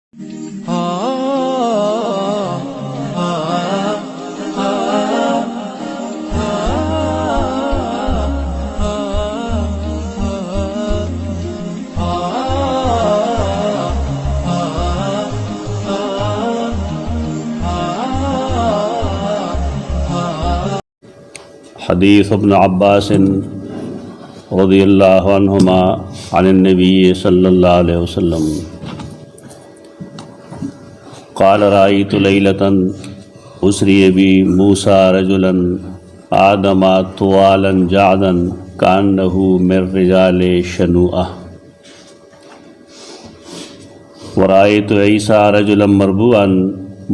हदीस इब्न अब्बास रज़ियल्लाहु अन्हुमा अन-नबी सल्लल्लाहु अलैहि वसल्लम क़ाल रअयतु लैलतन उसरिय बी मूसा रजुलन आदमा तुवालन जादन कान्नहु मिर रिजाले शनुआ व रअयतु ईसा रजुलन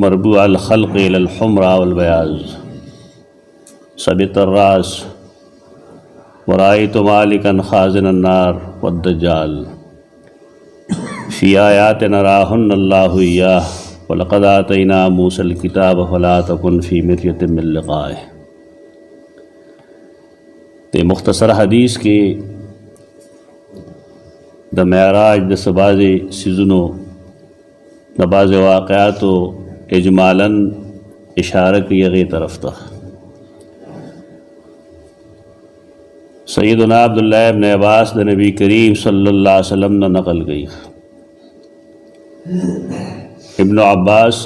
मरबूअल खल्क़ इलल हुमरा वल बयाज़ सबितर्रास वरायतु मालिकन खाज़िन अन्नार वद्दज्जाल फ़ी आयातिना राहुन्नल्लाहु इय्याह वलक़द आतैना मूसल किताब फला तकुन फ़ी मिर्यतिन मिन लिक़ाइह। ते मुख्तसर हदीस के द मेराज द सबाज़े सीज़नो द बाज़ वाक़यातो इजमालन इशारा की यगे तरफ था। सैयदना अब्दुल्लाह इब्न अब्बास द नबी करीम सल्लल्लाहु अलैहि वसल्लम ने नकल गई। इब्न अब्बास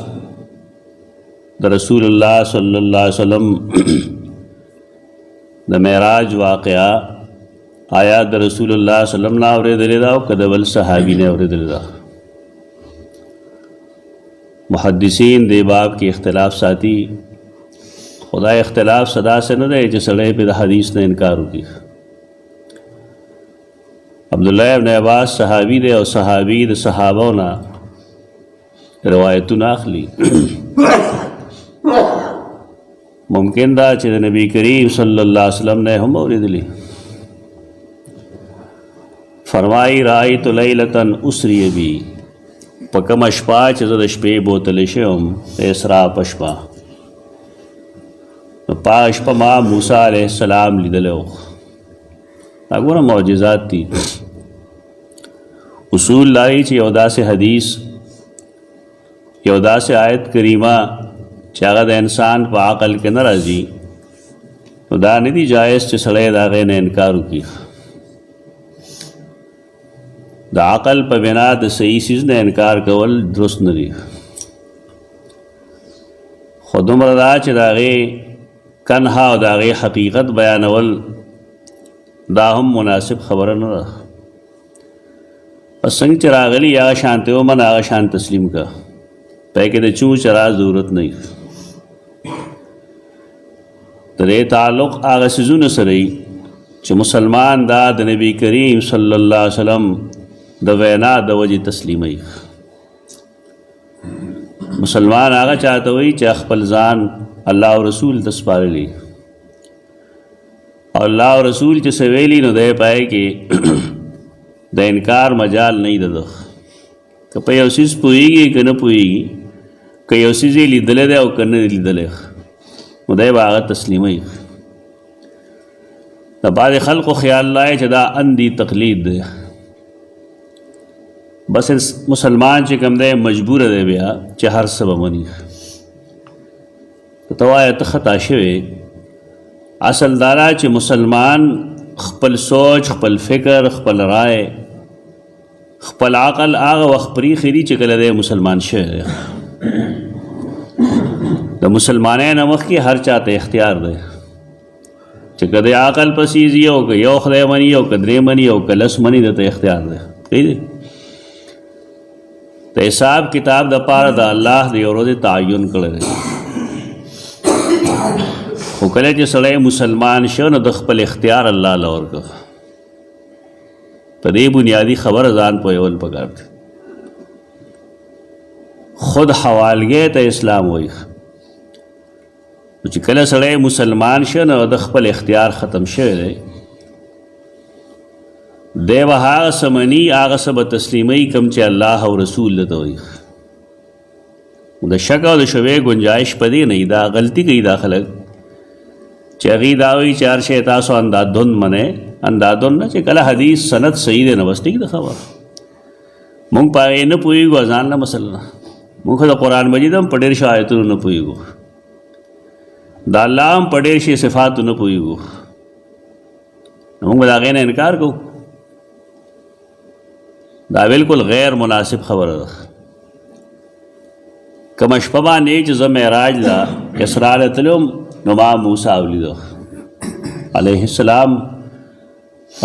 द रसूलुल्लाह सल्लल्लाहु अलैहि वसल्लम द मेराज वाक़या आया द रसूलुल्लाह सल्लल्लाहु अलैहि वसल्लम ना और कदबल सहाबी ने और मुहद्दिसीन दे बाब के इख्तिलाफ साथी खुदा इख्तिलाफ सदा से न रहे जिस सड़े पे हदीस ने इनकार होगी। अब्दुल्लाह इब्न अब्बास सहाबी दे और सहाबी द सहाबों ना रवायतु नाखली मुमकिन दा चे नबी करीम सल्लल्लाहु अलैहि वसल्लम ने हम और दिली फरमाई रायतु लैलतन उसरी बी पकम अशपा चे शपे बोतल शम इसरा पशपा पाशपा माँ मूसा अलैहिस्सलाम लिदलो अगुना मौजिज़ात थी उसूल लाई ची यौदा से हदीस यौदा से आयत करीमा चागद इंसान पा अकल के न राजी तो दा निधि जायज़ चे सड़े दागे ने इनकार की दा अकल पर बिना द सही चीज़ ने इनकार कवल दुरुस्त न रही खुदुमरदा चे दागे कन्हा और दागे हकीकत बयानवल दाहम मुनासिब खबर न रहा संग चरागली या शांति हो मन आगा शांत तस्लीम का पैके दे चूँ चरा ज़रूरत नहीं तरे ताल्लुक़ आगा सिजू न सरई च मुसलमान दा द नबी करीम सल्लल्लाहु अलैहि वसल्लम द वैना द वजी तस्लीमई मुसलमान आगा चाहता हुई च अखपल ज़ान अल्लाह और रसूल तस्पारे ली और अल्लाह और रसूल च सवेली न दे पाए कि द इनकार मजाल नहीं दद कि पे उसीस पुएगी कि न पुएगी कई उसी लिदले दे और करने लिदले उदय बाग तस्लीम त बाद खल को ख्याल लाए चदा अंधी तकलीद दे बस मुसलमान चे कम दे मजबूर दे बिया चे हर सब मनी तो तवायत खता शवे असल दारा चे मुसलमान खपल सोच खपल फ़िक्र खपल राय खपल आकल आग वखपरी खीरी चकल दे मुसलमान शहर द मुसलमान नमक की हर चाहते इख्तियार दे चकदे आकल पसीजी हो कि यो खुदे मनी हो कदरे मनी हो कलस मनी दे तो इख्तियार दे कही दे तो हिसाब किताब द पार द अल्लाह दे और तायुन कर दे हुकले के सड़े मुसलमान शो न दखपल इख्तियार अल्लाह लौर का पर ये बुनियादी खबर अजान पोल पकड़ खुद हवाल गए तो इस्लाम वही कल सड़े मुसलमान शो न दखपल इख्तियार ख़त्म शे दे वहा समनी आग सब तस्लीमई कम चे अल्लाह और रसूल तो द शक और शबे गुंजाइश पदी नहीं दा गलती कही दाखल चगी दावी चार शेतासो अंदाधुन मने अंदाधुन न चे कला हदीस सनत सही दे न बस ठीक खबर مونږ په هغې نه پوهېږو ځان نه مسله ده. مونږ خو د قرآن مجید هم په ډېر شو آیتونو نه پوهېږو، د الله هم په ډېر شي صفاتو نه پوهېږو، نو مونږ به د هغې نه انکار کوو؟ دا بالکل غیر مناسب خبره ده. کومه شپه باندې چې زه معراج له اسرا له تللی وم نو ما موسی ولیده علیه السلام،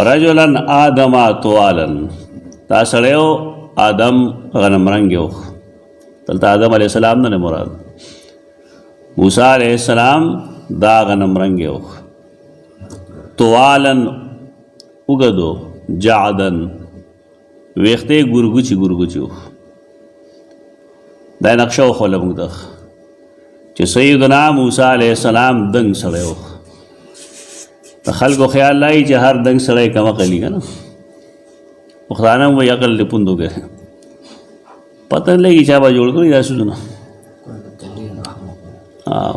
رجلا آدم طوالا، دا سړی و آدم غنم رنګ و، دلته آدم علیه السلام نه مراد، موسی علیه السلام دا غنم رنګ و، طوالا اوږد و، جعدن ویښته یې ګورګوچي و. دا نقشه وښوله موږ ته چې سیدنا موسی علیه السلام دنګ سړی و. د خلکو خیال لایي چې هر دنګ سړی کم عقل وي که نه، پښتانه هم وایي عقل د پوندو کې، پته نه لګي چا به جوړ کړي دا سوزونه،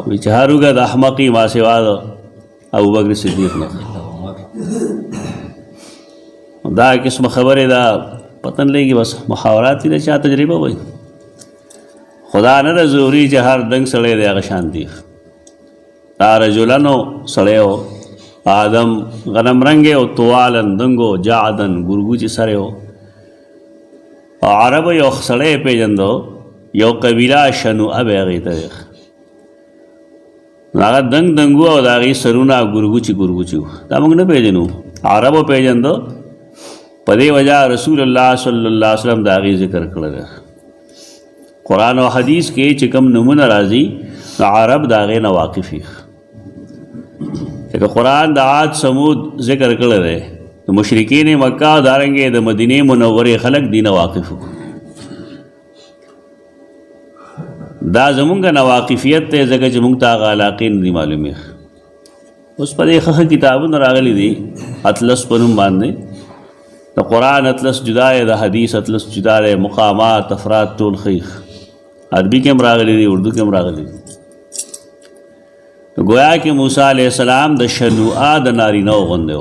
وایي چې هر اوږه د احمقي ما سوا د ابوبکر صدیق نه. دا قسمه خبرې دا پته نه لګي، بس محاورات دي، د چا تجربه وایي. خدا نه ده ضروري چې هر دنګ سړی دی هغه شان دی. دا رجلن سړی و، آدم غنم رنګ او طوالن دنګو، جعدن ګورګوچي سړی و. او عربو یو سړی پېژندو، یو قبیله شنوعه به هغې ته دی، هغه دنګ دنګ و او د هغې سرونه ګورګوچي و. دا موږ نه پېژنو، عربو پېژندو، په دې وجه رسول الله صلی الله علیه وسلم د هغې ذکر کړی دی. قرآن و حدیث کې چې کوم نمونه راځي نو عرب د هغې نه واقف وي. لکه قرآن د عاد سمود ذکر کړی دی، د مشرکین مکه دارنګې د مدینې منورې خلک دي نه واقف وو. دا زمونږ نه واقفیت دی ځکه چې مونږ ته هغه علاقې نه دي معلومې. اوس په دې ښه کتابونه راغلي دي اطلس په نوم باندې، د قرآن اطلس جدا دی، د حدیث اطلس جدا دی، مقامات افراد ټول خیخ، عربي کې هم راغلی دي، اردو کې هم راغلی دي. گویا کہ موسیٰ علیہ السلام د شنوعه د نارینه غوندې و،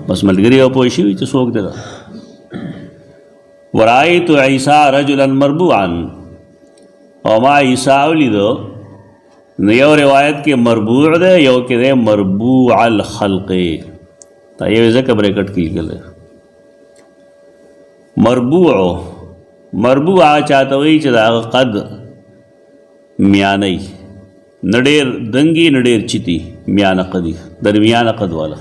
بس ملګري او پوه شوي چې څوک دی. ورأیت عیسی رجلا مربوعا، او ما عیسی ولیدو، نو یو روایت کې مربوع دی، یو کې دی مربوع الخلق، دا یو ځکه بریکټ کې لیکل دی. مربوع چاته وایي چې د هغه قد میانی، نه ډېر دنګي نه ډېر چیتي، میانه قدي، درمیانه قد والا.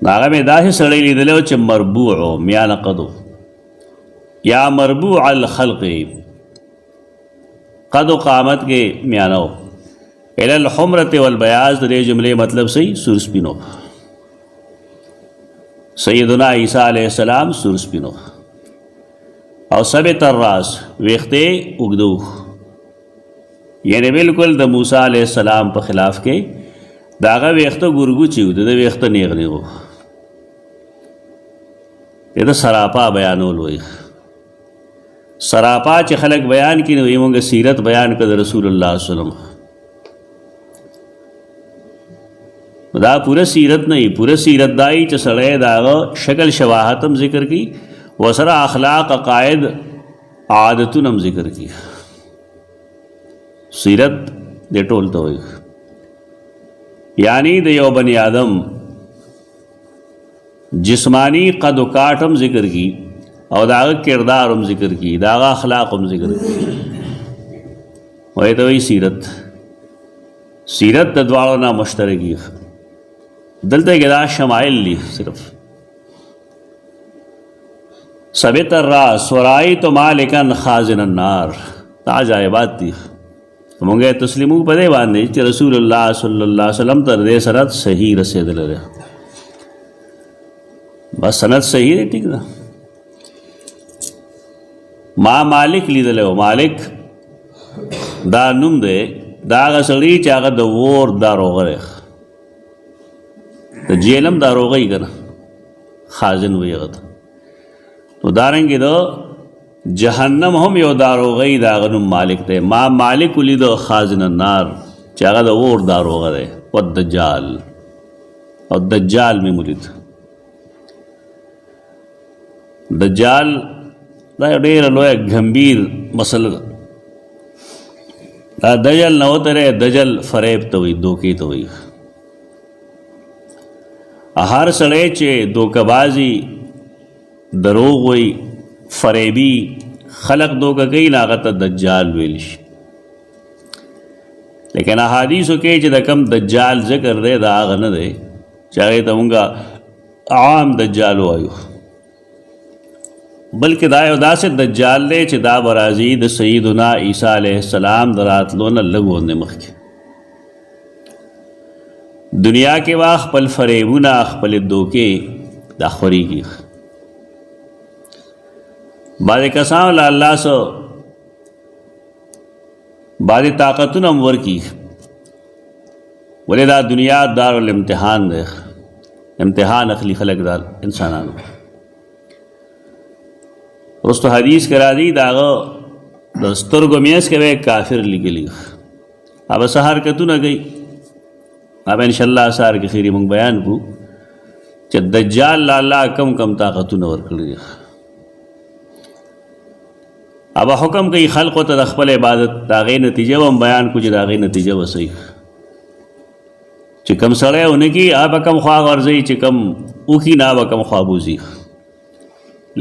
هغه مې داسې سړی لیدلی و چې مربوع و، میانه قد و، یا مربوع الخلق، قد و قامت کې میانه و. الی الحمرة والبیاض، د دې جملې مطلب صحیح سور سپینو. سیدنا عیسی علیہ السلام سور سپینو، او ثبت الراس، ویښته اوږده، یعنی بالکل د موسی علیہ السلام په خلاف کې د هغه ویښته ګورګوچي و، د ده ویښته نیغ نیغ و. دې ته سراپا بیانول وایي. سراپا چې خلک بیان کړي نو یې مونږ سیرت بیان کړه د رسول الله صلی الله علیه وسلم. دا پوره سیرت نه وي، پوره سیرت دا وي چې سړی د هغه شکل شباهت هم ذکر کړي، وسره اخلاق عقاید عادتونه هم ذکر کړي. سیرت دې ټول ته وایي، یعنی د یو بنی آدم جسمانی قد و کاټ هم ذکر کړي، او د هغه کردار هم ذکر کړي، د هغه اخلاق هم ذکر کړي. وایي ته وایي سیرت. سیرت د دواړو نه مشترکي، دلته کې دا شمائل دي صرف. ثبت الراس ورأیت مالکا خازن النار، دا عجایبات دي. مونږ یې تسلیمو په دې باندې چې رسول الله صلی الله علیه وسلم تر دې سند صحیح رسېدلی دی. بس سند صحیح دی، ټیک ده. ما مالک لیدلی و، مالک دا نوم دی دا هغه سړي چې هغه د اور داروغه دی، د جیلم داروغه یې که نه، خازن وایي هغه ته. نو دارنګې د جهنم هم یو داروغه یې، د هغه نوم مالک دی. ما مالک ولیده خازن النار چې هغه د اور داروغه دی، والدجال، او دجال مې ولید. دجال دا ډېره لویه ګمبیر مسله ده. دا دجل نه وتلی، دجل فریب ته وایي، دوکې ته وایي. هر سړی چې دوکهبازي، دروغ وایي، فریبي، خلق دوکه کوي، نو هغه ته دجال ویل شي. لیکن احادیثو کې چې د کم دجال ذکر دی دا هغه نه دی چې هغې ته مونږ عام دجال وایو، بلکې دا یو داسې دجال دی چې دا به راځي د سیدنا عیسی علیه السلام د راتلو نه لږ غوندې مخکې. دنیا کې به خپل فریبونه، خپلې دوکې دا خورېږي. بعضې کسانو له الله څه بعضې طاقتونه هم ورکي، ولې دا دنیا دارالامتحان دی، امتحان اخلي خلک دا انسانانو. وروستو حدیث کې راځي د هغه د سترګو میاس کې به کافر لیکلي، هغه څه حرکتونه کوي، هغه انشاءالله سهار کې خیري مونږ بیان کړو چې دجال له الله کم کم طاقتونه ورکړي. اب حکم کوي خلقو ته د خپل عبادت د هغې نتیجه هم بیان کړو چې د هغې نتیجه به صحیح، چې کم سړی ونه کي هغه به کم خوا غورځوي، چې کم وکي نه به کم خوا بوځي،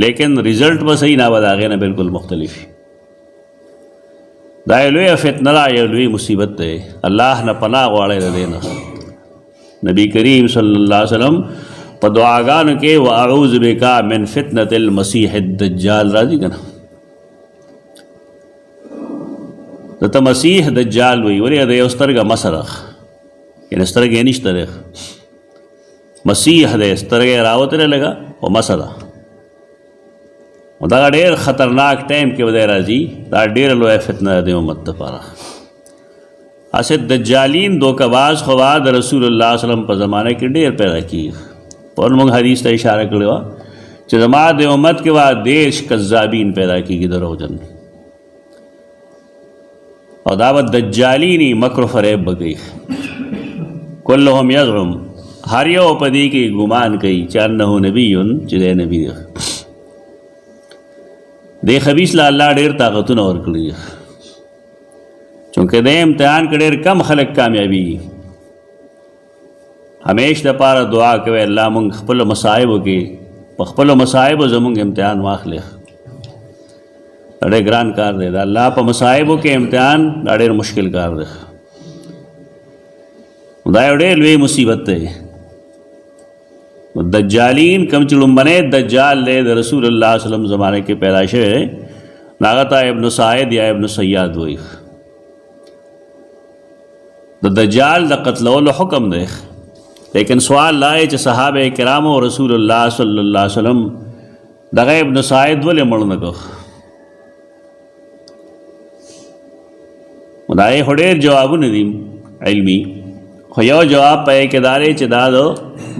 لیکن رزلټ به صحیح نه به د هغې نه بالکل مختلف وي. دا یو لویه فتنه ده، یو لوی مصیبت دی. الله نه پناه غواړئ د دې نه. نبی کریم صلی الله علیه وسلم په دعاګانو کې واعوذ بک من فتنة المسیح الدجال راځي که نه، دته مسیح دجال وی، ولې د یو سترګه مسه ده، یعنې سترګې یې نشته دی، مسیح دی، سترګې یې راوتلی لږه او مسه ده. نو دغه ډېر خطرناک ټایم کې به دی راځي، دا ډېره لویه فتنه ده د امت دپاره. هسې دجالین دوکهباز خو به د رسول الله صلی الله علیه وسلم په زمانه کې ډېر پیدا کېږي. پرون موږ حدیث ته اشاره کړې وه چې زما د امت کې به 10 کذابین پیدا کېږي، دروغجن، او دا به دجالینی مکر و فریب به کوي. کلهم یزعم، هر یو په دې کې ګمان کوي چې انه نبیون، چې دی نبی دی. دې خبیث له الله ډېر طاقتونه ورکړي، چونکې د امتحان کې ډېر کم خلک کامیابېږي. همیش دپاره دعا کوئ الله مونږ خپلو مصائبو کې په خپلو مصائبو زمونږ امتحان واخلې. دا ډېر ګران کار دی، دا الله په مصائبو کې امتحان دا ډېر مشکل کار دی. دا یو ډېر لوی مصیبت دی. دجالین کم چې لومبنی دجال دی د رسول الله صلی الله علیه وسلم زمانه کې پیدا شوی دی، هغه ته ابن سعید یا ابن سیاد وایي. د دجال د قتلولو حکم دی، لیکن سوال دا دی چې صحابه کرامو رسول الله صلی الله علیه وسلم دغه ابن سعید ولې مړ نه کړ؟ دا یې خو ډېر جوابونه دي علمي، خو یو جواب پې کې دا دی چې دا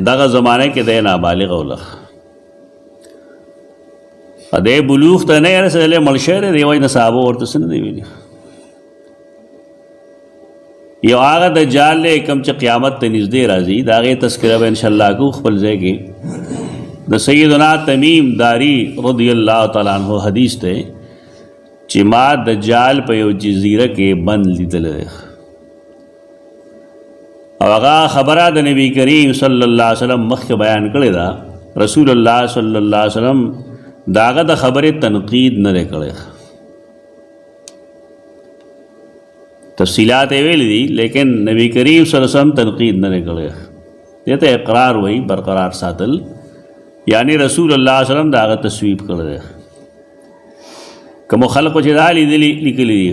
دغه زمانه کې دی نابالغ وله، دی بلوغ ته نه رسېدلی، مړ شوی دی، وایي نه صحابو ورته څه نه دی ویلي. یو هغه دجال دی کوم چې قیامت ته نږدې راځي، د هغې تذکره به انشاءالله کوو خپل ځای کې. د سیدنا تمیم داری رضی الله تعالی عنہ حدیث دی چې ما دجال په یو جزیره کې بند لیدلی دی، او هغه خبره د نبی کریم صلی الله علیه وسلم مخکې بیان کړې ده. رسول الله صلی الله علیه وسلم د هغه د خبرې تنقید نه دی کړی، تفصیلات یې ویلي دي، لیکن نبی کریم صلی الله علیه وسلم تنقید نه دی کړی. دې ته اقرار وایي، برقرار ساتل، یعنی رسول الله صلی الله علیه وسلم د هغه تصویب کړی دی. کومو خلقو چې دا لیکلي دي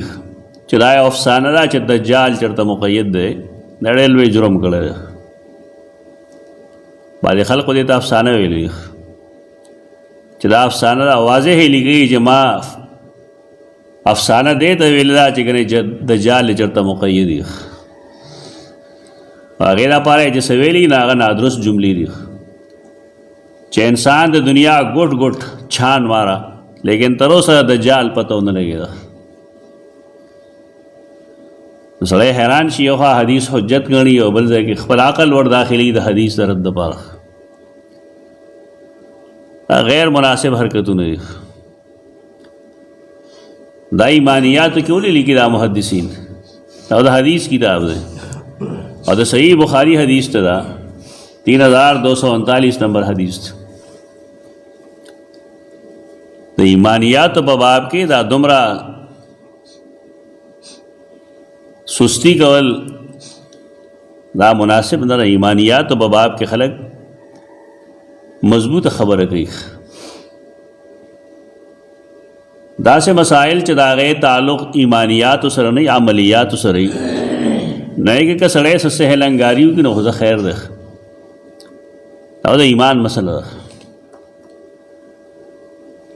چې دا یو افسانه ده چې دجال چېرته مقید دی، دا ډېر لوی جرم کړی دی. بعضې خلقو دې ته افسانه ویلي دي چې دا افسانه ده، واضح یې لیکلي چې ما افسانه دې ته ویلې ده چې ګنې دجال چېرته مقید دي. هغې دپاره یې چې څه ویلي نه هغه نادرست جملې دي چې انسان د دنیا ګوټ ګوټ چھان مارا، لیکن تر اوسه دجال پته ونه لګېده. سړی حیران شي، یو حدیث حجت ګڼي او بل ځای کې خپل عقل ور داخلي د حدیث د رد دپاره. غیر مناسب حرکتونه دي. دا ایمانیات کیوں نہیں لکھی دا محدثین، دا دا حدیث کتاب دے اور دا صحیح بخاری حدیث تا دا 3239 نمبر حدیث تا. دا ایمانیات پا باب کے دا دمرا سستی کول دا مناسب دا ایمانیات پا باب کے خلق مضبوط خبر کئی. دا سے مسائل چا دا غیر تعلق ایمانیات سر نہیں عملیات سر نہیں کہ سڑے سسے ہلنگاریو کی نخوزہ خیر دے دا ایمان مسئلہ دا.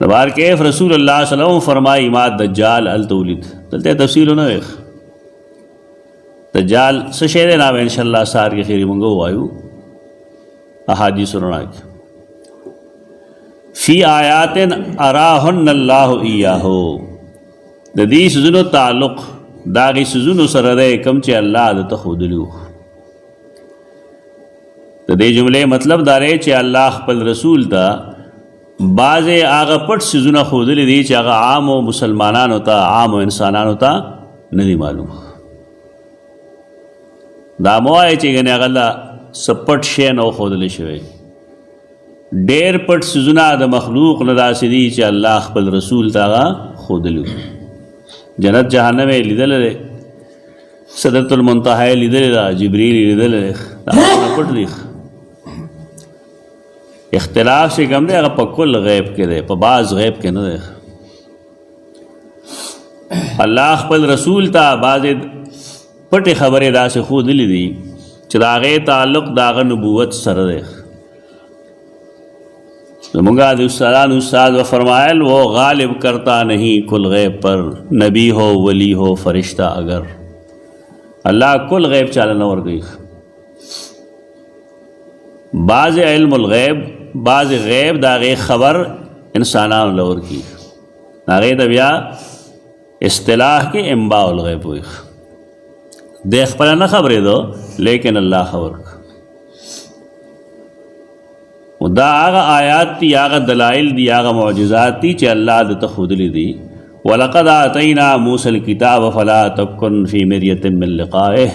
نبار کیف رسول اللہ صلی اللہ علیہ وسلم فرمائی اماد دجال التولید دلتے تفصیل نہ ایک دجال سشیدے نام انشاءاللہ سار کے خیری منگو آئیو احادیث سننا کی فی آیات اراہن اللہ ایاہو دی سزنو تعلق داغی سزنو سردے کم چے اللہ دتا خودلو. دی جملے مطلب دارے چے اللہ خپل رسول تا بعض آغا پٹ سزنو خودلی دی چے آغا عام و مسلمانانو تا عام و انسانانو تا ندی معلوم. دا موائے چے گنے آغا اللہ سپٹ شین او خودلی شوئے ډیر پټ سزونه د مخلوق نه داسې دي چې الله خپل رسول ته هغه ښودلي. جنت جهنم یې لیدلی دی، سدرة المنتهی یې لیدلی ده، جبریل یې لیدلی دی، دا هغه پټ دي. اختلاف چې کوم دی هغه په کل غیب کې دی، په بعض غیب کې نه دی. الله خپل رسول ته بعضې پټې خبرې داسې ښودلي دي چې د هغې تعلق د هغه نبوت سره دی. منگا دوستان استاد و فرمائل وہ غالب کرتا نہیں کل غیب پر، نبی ہو ولی ہو فرشتہ اگر. اللہ کل غیب چالنا ور گئی. بعض علم الغیب بعض غیب داغے خبر انسانان لور کی داغے دبیا اصطلاح کے انباء الغیب ہوئی. دیکھ پر نہ خبریں دو لیکن اللہ خبر. دا آغا آیات تی آغا دلائل دی آغا معجزات تی چی اللہ دتا خودلی دی. وَلَقَدْ آتَيْنَا مُوسَى الْكِتَابَ فَلَا تَكُنْ فِي مِرْيَةٍ مِّن لِقَائِهِ.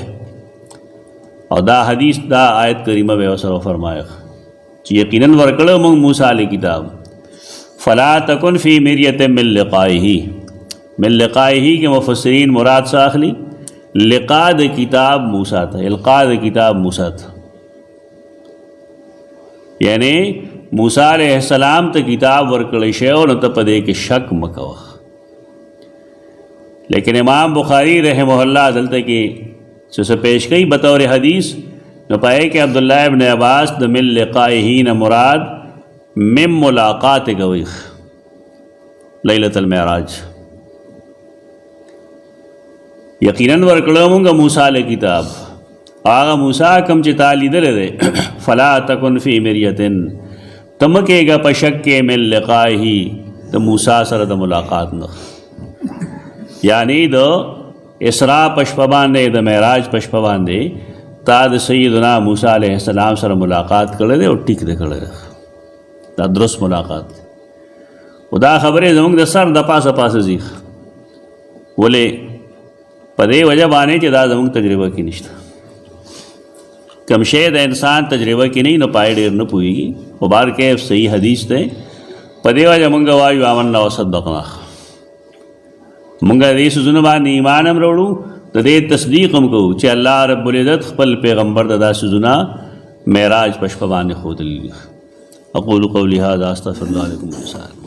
اور دا حدیث دا آیت کریمہ بے وصر و فرمائے چی یقیناً ورکڑو منگ موسیٰ علیہ کتاب فَلَا تَكُنْ فِي مِرْيَةٍ مِّن لِقَائِهِ. من لقائه کے مفسرین مراد ساخلی لقاء دا کتاب موسیٰ تھا، القاء دا کتاب موسیٰ تھا، یعنی موسیٰ علیہ السلام تا کتاب ورکڑی شیو نتا پدے کے شک مکو. لیکن امام بخاری رحمہ اللہ دلتا کی سسا پیش کئی بطور حدیث نو پائے کہ عبداللہ ابن عباس دا من لقائہین مراد من ملاقات گویخ لیلۃ المعراج. یقیناً ورکڑو منگا موسیٰ علیہ کتاب آغا موسیٰ کم چتا لیدلے دے فلا تکن فی مریتن تمکے گا پشک کے من لقائہی دا موسیٰ سر دا ملاقات نخ. یعنی دا اسراء پشپباندے دا معراج پشپباندے تا دا سیدنا موسیٰ علیہ السلام سر ملاقات کرے دے اور ٹک دے کرے دے دا درست ملاقات. و دا خبریں زمانگ دا سر دا پاس پاس زیخ ولی پدے وجہ بانے چی دا زمانگ تجربہ کی نشتا. کم شید انسان تجربہ کی نہیں نو پائے دیر نو پوئی گی. و بار کیف صحیح حدیث تے پدے وجہ منگا وایو آمنا و صدقنا منگا دیس زنبان ایمانم روڑو تو دے تصدیقم کو چی اللہ رب العزت خپل پیغمبر دا سزنا معراج پشپبان خود لی. اقول قولی هذا استغفر اللہ علیکم.